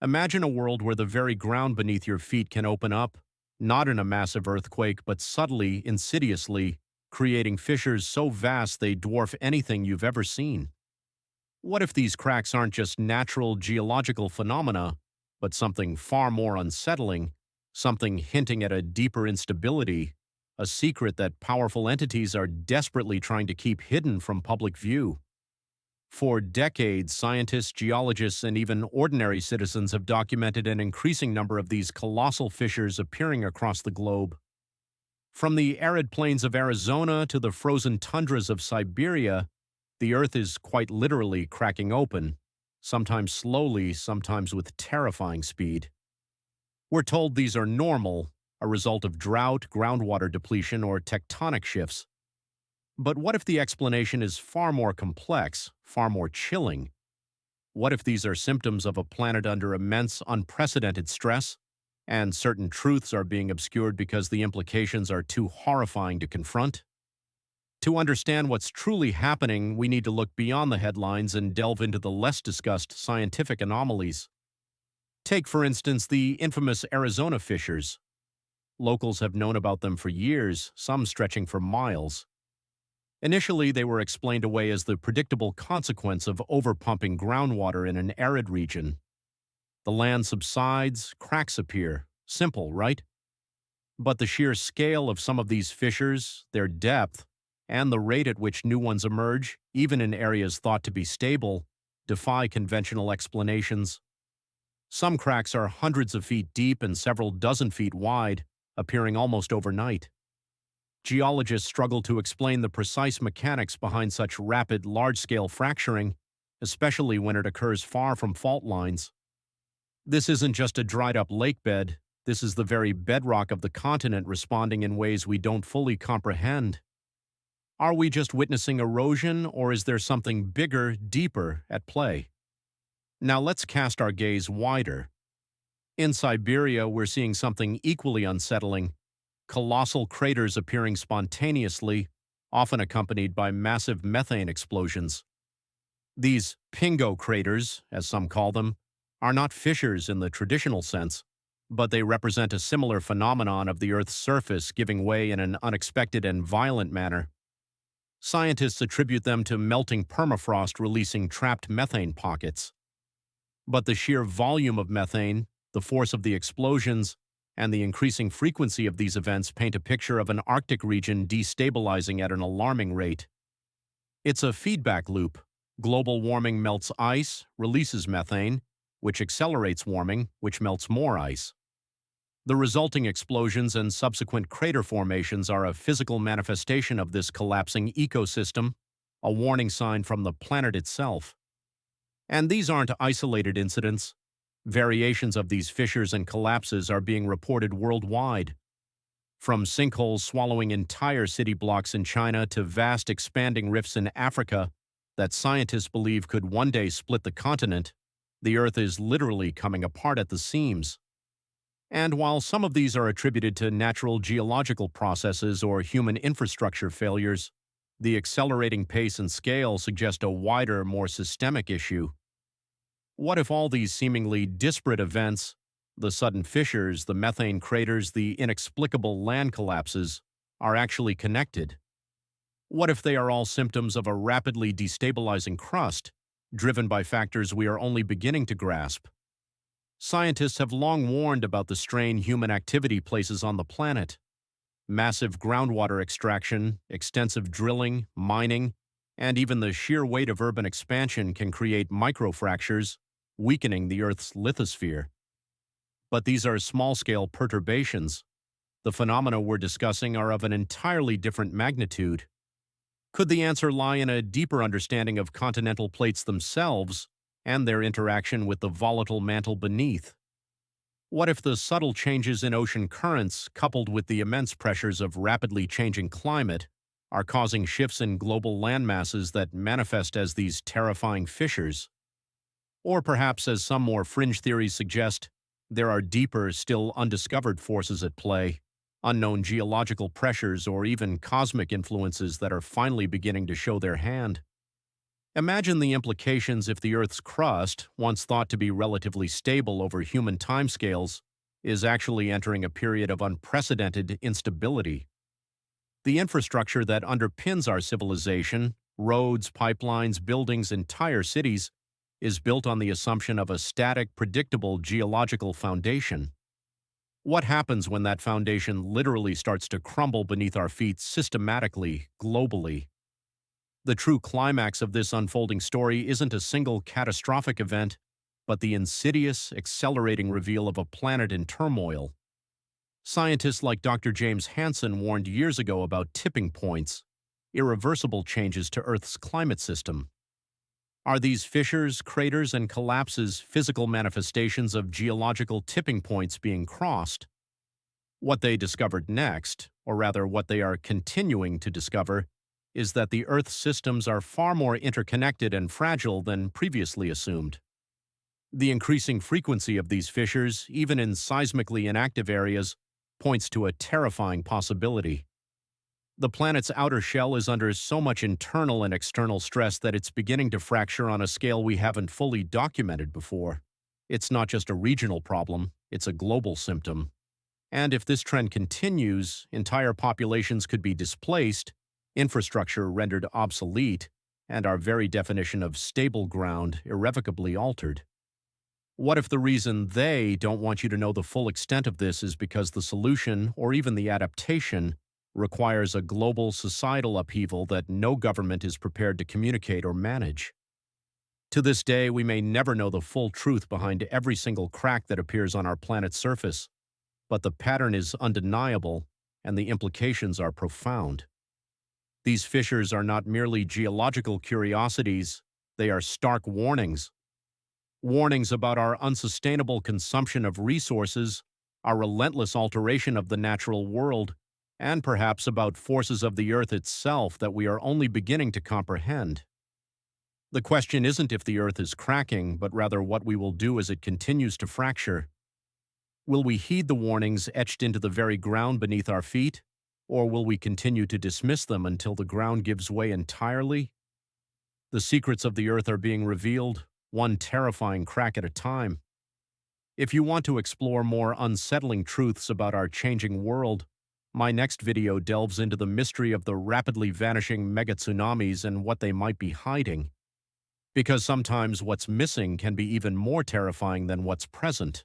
Imagine a world where the very ground beneath your feet can open up, not in a massive earthquake, but subtly, insidiously, creating fissures so vast they dwarf anything you've ever seen. What if these cracks aren't just natural geological phenomena, but something far more unsettling, something hinting at a deeper instability, a secret that powerful entities are desperately trying to keep hidden from public view? For decades, scientists, geologists, and even ordinary citizens have documented an increasing number of these colossal fissures appearing across the globe. From the arid plains of Arizona to the frozen tundras of Siberia, the Earth is quite literally cracking open, sometimes slowly, sometimes with terrifying speed. We're told these are normal, a result of drought, groundwater depletion, or tectonic shifts. But what if the explanation is far more complex, far more chilling? What if these are symptoms of a planet under immense, unprecedented stress, and certain truths are being obscured because the implications are too horrifying to confront? To understand what's truly happening, we need to look beyond the headlines and delve into the less discussed scientific anomalies. Take, for instance, the infamous Arizona fissures. Locals have known about them for years, some stretching for miles. Initially, they were explained away as the predictable consequence of overpumping groundwater in an arid region. The land subsides, cracks appear. Simple, right? But the sheer scale of some of these fissures, their depth, and the rate at which new ones emerge, even in areas thought to be stable, defy conventional explanations. Some cracks are hundreds of feet deep and several dozen feet wide, appearing almost overnight. Geologists struggle to explain the precise mechanics behind such rapid, large-scale fracturing, especially when it occurs far from fault lines. This isn't just a dried-up lake bed, this is the very bedrock of the continent responding in ways we don't fully comprehend. Are we just witnessing erosion, or is there something bigger, deeper, at play? Now let's cast our gaze wider. In Siberia, we're seeing something equally unsettling: colossal craters appearing spontaneously, often accompanied by massive methane explosions. These pingo craters, as some call them, are not fissures in the traditional sense, but they represent a similar phenomenon of the Earth's surface giving way in an unexpected and violent manner. Scientists attribute them to melting permafrost releasing trapped methane pockets. But the sheer volume of methane, the force of the explosions, and the increasing frequency of these events paint a picture of an Arctic region destabilizing at an alarming rate. It's a feedback loop. Global warming melts ice, releases methane, which accelerates warming, which melts more ice. The resulting explosions and subsequent crater formations are a physical manifestation of this collapsing ecosystem, a warning sign from the planet itself. And these aren't isolated incidents. Variations of these fissures and collapses are being reported worldwide. From sinkholes swallowing entire city blocks in China to vast expanding rifts in Africa that scientists believe could one day split the continent, the Earth is literally coming apart at the seams. And while some of these are attributed to natural geological processes or human infrastructure failures, the accelerating pace and scale suggest a wider, more systemic issue. What if all these seemingly disparate events, the sudden fissures, the methane craters, the inexplicable land collapses, are actually connected? What if they are all symptoms of a rapidly destabilizing crust, driven by factors we are only beginning to grasp? Scientists have long warned about the strain human activity places on the planet. Massive groundwater extraction, extensive drilling, mining, and even the sheer weight of urban expansion can create microfractures, weakening the Earth's lithosphere. But these are small-scale perturbations. The phenomena we're discussing are of an entirely different magnitude. Could the answer lie in a deeper understanding of continental plates themselves and their interaction with the volatile mantle beneath? What if the subtle changes in ocean currents, coupled with the immense pressures of rapidly changing climate, are causing shifts in global landmasses that manifest as these terrifying fissures? Or perhaps, as some more fringe theories suggest, there are deeper, still undiscovered forces at play, unknown geological pressures or even cosmic influences that are finally beginning to show their hand. Imagine the implications if the Earth's crust, once thought to be relatively stable over human timescales, is actually entering a period of unprecedented instability. The infrastructure that underpins our civilization, roads, pipelines, buildings, entire cities, is built on the assumption of a static, predictable geological foundation. What happens when that foundation literally starts to crumble beneath our feet systematically, globally? The true climax of this unfolding story isn't a single catastrophic event, but the insidious, accelerating reveal of a planet in turmoil. Scientists like Dr. James Hansen warned years ago about tipping points, irreversible changes to Earth's climate system. Are these fissures, craters, and collapses physical manifestations of geological tipping points being crossed? What they discovered next, or rather what they are continuing to discover, is that the Earth's systems are far more interconnected and fragile than previously assumed. The increasing frequency of these fissures, even in seismically inactive areas, points to a terrifying possibility. The planet's outer shell is under so much internal and external stress that it's beginning to fracture on a scale we haven't fully documented before. It's not just a regional problem, it's a global symptom. And if this trend continues, entire populations could be displaced, infrastructure rendered obsolete, and our very definition of stable ground irrevocably altered. What if the reason they don't want you to know the full extent of this is because the solution, or even the adaptation, requires a global societal upheaval that no government is prepared to communicate or manage? To this day, we may never know the full truth behind every single crack that appears on our planet's surface, but the pattern is undeniable and the implications are profound. These fissures are not merely geological curiosities, they are stark warnings. Warnings about our unsustainable consumption of resources, our relentless alteration of the natural world, and perhaps about forces of the Earth itself that we are only beginning to comprehend. The question isn't if the Earth is cracking, but rather what we will do as it continues to fracture. Will we heed the warnings etched into the very ground beneath our feet, or will we continue to dismiss them until the ground gives way entirely? The secrets of the Earth are being revealed, one terrifying crack at a time. If you want to explore more unsettling truths about our changing world, my next video delves into the mystery of the rapidly vanishing megatsunamis and what they might be hiding. Because sometimes what's missing can be even more terrifying than what's present.